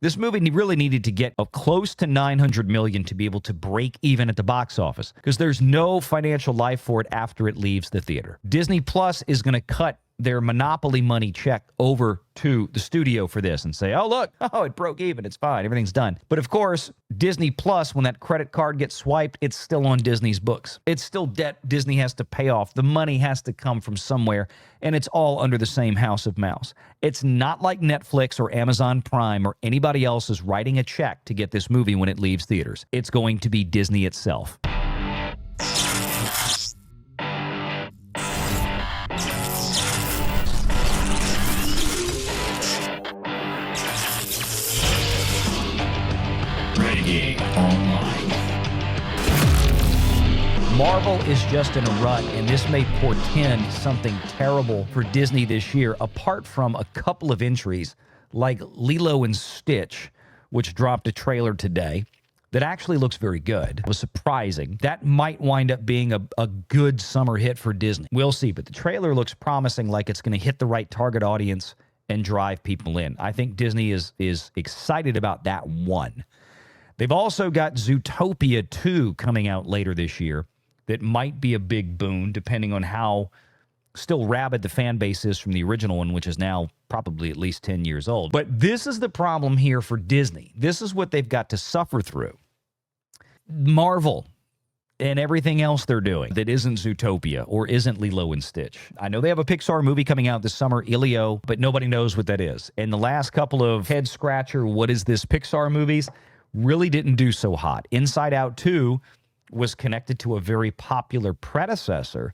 This movie really needed to get close to $900 million to be able to break even at the box office, because there's no financial life for it after it leaves the theater. Disney Plus is going to cut their monopoly money check over to the studio for this and say, oh, look, it broke even. It's fine. Everything's done. But of course, Disney Plus, when that credit card gets swiped, it's still on Disney's books. It's still debt Disney has to pay off. The money has to come from somewhere, and it's all under the same house of mouse. It's not like Netflix or Amazon Prime or anybody else is writing a check to get this movie when it leaves theaters. It's going to be Disney itself. Marvel is just in a rut, and this may portend something terrible for Disney this year, apart from a couple of entries like Lilo and Stitch, which dropped a trailer today that actually looks very good. It was surprising. That might wind up being a good summer hit for Disney. We'll see, but the trailer looks promising, like it's going to hit the right target audience and drive people in. I think Disney is excited about that one. They've also got Zootopia 2 coming out later this year. That might be a big boon, depending on how still rabid the fan base is from the original one, which is now probably at least 10 years old. But this is the problem here for Disney. This is what they've got to suffer through. Marvel and everything else they're doing that isn't Zootopia or isn't Lilo and Stitch. I know they have a Pixar movie coming out this summer, Lilo, but nobody knows what that is. And the last couple of head-scratcher, what is this Pixar movies, really didn't do so hot. Inside Out 2 was connected to a very popular predecessor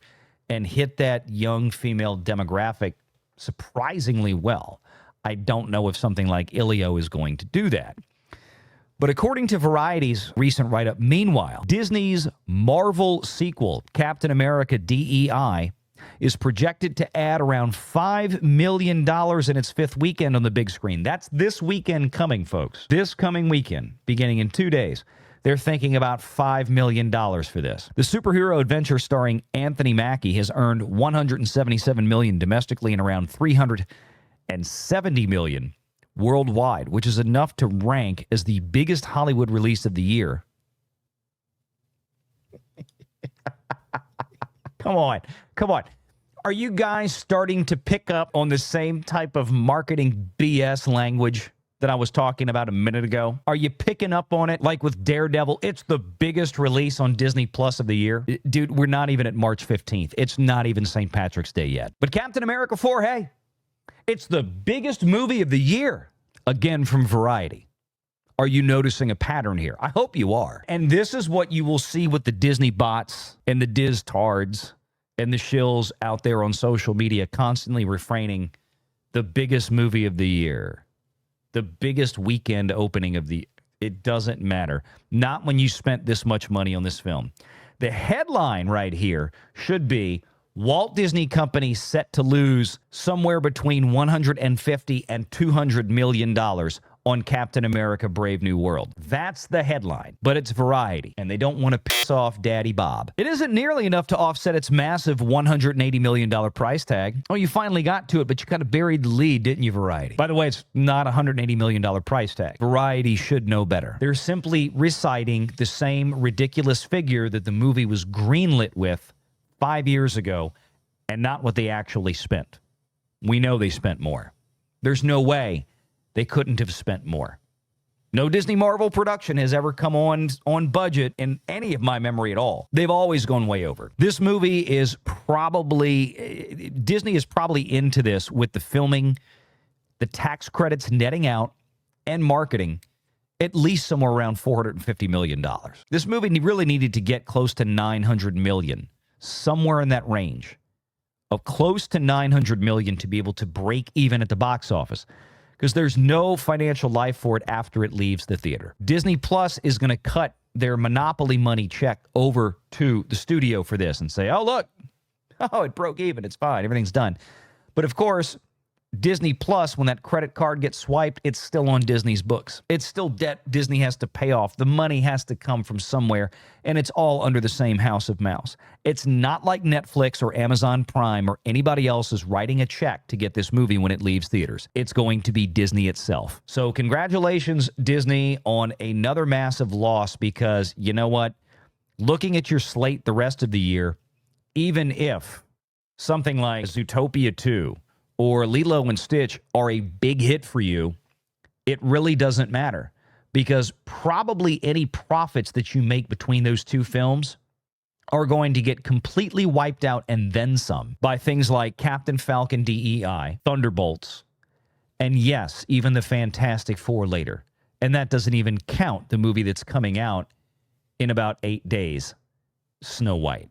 and hit that young female demographic surprisingly well. I don't know if something like Lilo is going to do that. But according to Variety's recent write-up, meanwhile, Disney's Marvel sequel, Captain America DEI, is projected to add around $5 million in its fifth weekend on the big screen. That's this weekend coming, folks. This coming weekend, beginning in 2 days. They're thinking about $5 million for this. The superhero adventure starring Anthony Mackie has earned $177 million domestically and around $370 million worldwide, which is enough to rank as the biggest Hollywood release of the year. Come on. Are you guys starting to pick up on the same type of marketing BS language that I was talking about a minute ago? Are you picking up on it? Like with Daredevil, it's the biggest release on Disney Plus of the year. Dude, we're not even at March 15th. It's not even St. Patrick's Day yet. But Captain America 4, hey, it's the biggest movie of the year. Again, from Variety. Are you noticing a pattern here? I hope you are. And this is what you will see with the Disney bots and the Diz-tards and the shills out there on social media constantly refraining the biggest movie of the year. The biggest weekend opening of the... It doesn't matter. Not when you spent this much money on this film. The headline right here should be, Walt Disney Company set to lose somewhere between $150 and $200 million on Captain America Brave New World. That's the headline. But it's Variety, and they don't want to piss off Daddy Bob. It isn't nearly enough to offset its massive $180 million price tag. Oh, you finally got to it, but you kind of buried the lead, didn't you, Variety? By the way, it's not a $180 million price tag. Variety should know better. They're simply reciting the same ridiculous figure that the movie was greenlit with 5 years ago, and not what they actually spent. We know they spent more. There's no way they couldn't have spent more. No Disney Marvel production has ever come on budget in any of my memory at all. They've always gone way over. This movie is probably... Disney is probably into this with the filming, the tax credits netting out, and marketing, at least somewhere around $450 million. This movie really needed to get close to $900 million, somewhere in that range, of close to $900 million to be able to break even at the box office, because there's no financial life for it after it leaves the theater. Disney Plus is going to cut their monopoly money check over to the studio for this and say, oh, look, it broke even. It's fine. Everything's done. But of course, Disney Plus, when that credit card gets swiped, it's still on Disney's books. It's still debt Disney has to pay off. The money has to come from somewhere, and it's all under the same house of mouse. It's not like Netflix or Amazon Prime or anybody else is writing a check to get this movie when it leaves theaters. It's going to be Disney itself. So congratulations, Disney, on another massive loss, because you know what? Looking at your slate the rest of the year, even if something like Zootopia 2 or Lilo and Stitch are a big hit for you, it really doesn't matter, because probably any profits that you make between those two films are going to get completely wiped out and then some by things like Captain Falcon DEI, Thunderbolts, and yes, even the Fantastic Four later. And that doesn't even count the movie that's coming out in about 8 days, Snow White.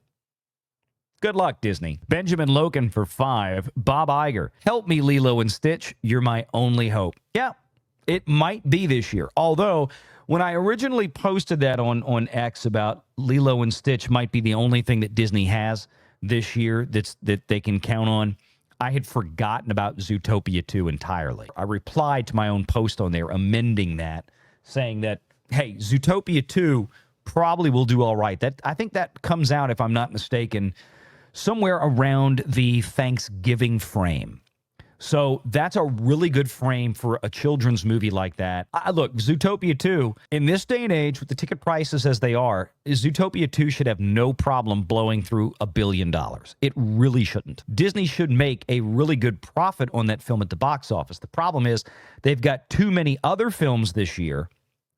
Good luck, Disney. Benjamin Logan for 5. Bob Iger. Help me, Lilo and Stitch. You're my only hope. Yeah, it might be this year. Although, when I originally posted that on X about Lilo and Stitch might be the only thing that Disney has this year that they can count on, I had forgotten about Zootopia 2 entirely. I replied to my own post on there, amending that, saying that, hey, Zootopia 2 probably will do all right. I think that comes out, if I'm not mistaken, somewhere around the Thanksgiving frame. So that's a really good frame for a children's movie like that. Look, Zootopia 2, in this day and age, with the ticket prices as they are, Zootopia 2 should have no problem blowing through $1 billion. It really shouldn't. Disney should make a really good profit on that film at the box office. The problem is they've got too many other films this year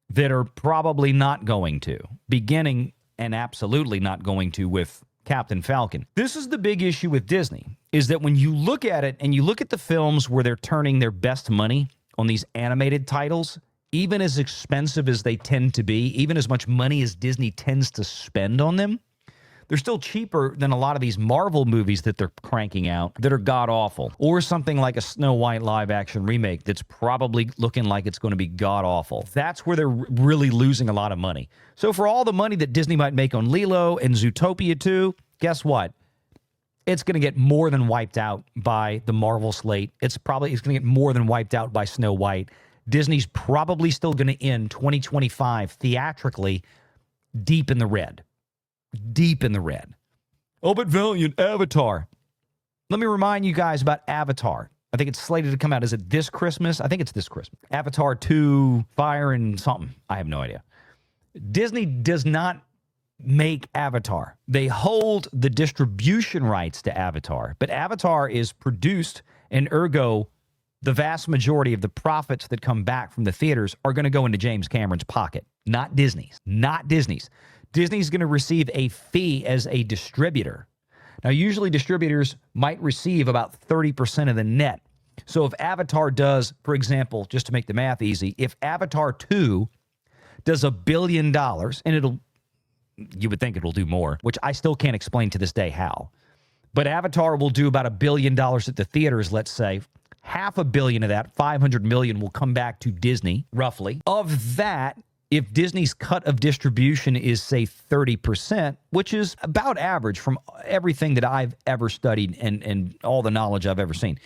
that are probably not going to, beginning and absolutely not going to with Captain Falcon. This is the big issue with Disney, is that when you look at it and you look at the films where they're turning their best money on these animated titles, even as expensive as they tend to be, even as much money as Disney tends to spend on them, they're still cheaper than a lot of these Marvel movies that they're cranking out that are god-awful. Or something like a Snow White live-action remake that's probably looking like it's going to be god-awful. That's where they're really losing a lot of money. So for all the money that Disney might make on Lilo and Zootopia 2, guess what? It's going to get more than wiped out by the Marvel slate. It's going to get more than wiped out by Snow White. Disney's probably still going to end 2025 theatrically deep in the red. Deep in the red. Oh, but Valiant, Avatar. Let me remind you guys about Avatar. I think it's slated to come out. Is it this Christmas? I think it's this Christmas. Avatar 2, Fire and something. I have no idea. Disney does not make Avatar. They hold the distribution rights to Avatar, but Avatar is produced, and ergo, the vast majority of the profits that come back from the theaters are going to go into James Cameron's pocket, not Disney's. Not Disney's. Disney's going to receive a fee as a distributor. Now, usually distributors might receive about 30% of the net. So if Avatar does, for example, just to make the math easy, if Avatar 2 does $1 billion, and you would think it'll do more, which I still can't explain to this day how. But Avatar will do about $1 billion at the theaters, let's say. $500 million of that, $500 million, will come back to Disney, roughly. Of that, if Disney's cut of distribution is, say, 30%, which is about average from everything that I've ever studied and all the knowledge I've ever seen,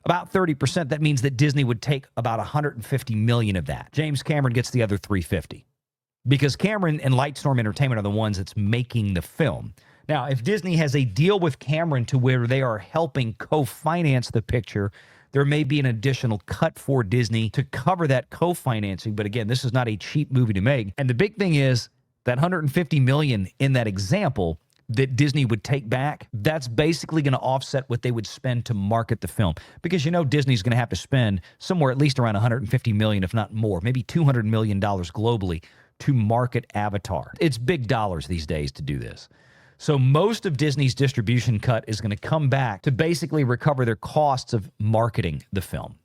about 30%, that means that Disney would take about $150 million of that. James Cameron gets the other $350, because Cameron and Lightstorm Entertainment are the ones that's making the film. Now, if Disney has a deal with Cameron to where they are helping co-finance the picture, there may be an additional cut for Disney to cover that co-financing. But again, this is not a cheap movie to make. And the big thing is that $150 million in that example that Disney would take back, that's basically going to offset what they would spend to market the film. Because you know Disney's going to have to spend somewhere at least around $150 million, if not more, maybe $200 million globally to market Avatar. It's big dollars these days to do this. So most of Disney's distribution cut is going to come back to basically recover their costs of marketing the film.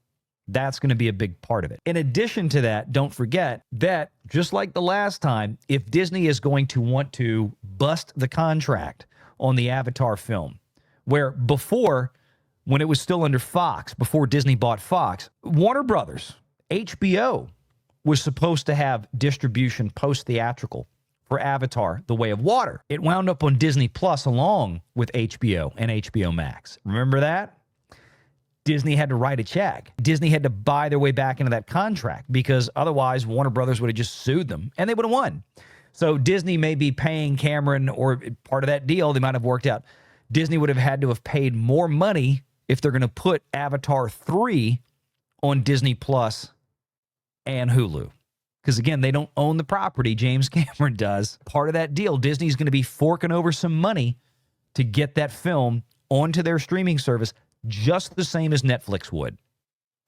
That's going to be a big part of it. In addition to that, don't forget that, just like the last time, if Disney is going to want to bust the contract on the Avatar film, where before, when it was still under Fox, before Disney bought Fox, Warner Brothers, HBO, was supposed to have distribution post-theatrical for Avatar, The Way of Water. It wound up on Disney Plus along with HBO and HBO Max. Remember that? Disney had to write a check. Disney had to buy their way back into that contract because otherwise Warner Brothers would have just sued them and they would have won. So Disney may be paying Cameron, or part of that deal they might have worked out. Disney would have had to have paid more money if they're going to put Avatar 3 on Disney Plus and Hulu. Because, again, they don't own the property. James Cameron does. Part of that deal, Disney's going to be forking over some money to get that film onto their streaming service, just the same as Netflix would,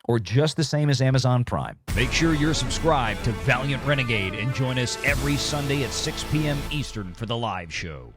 or just the same as Amazon Prime. Make sure you're subscribed to Valiant Renegade and join us every Sunday at 6 p.m. Eastern for the live show.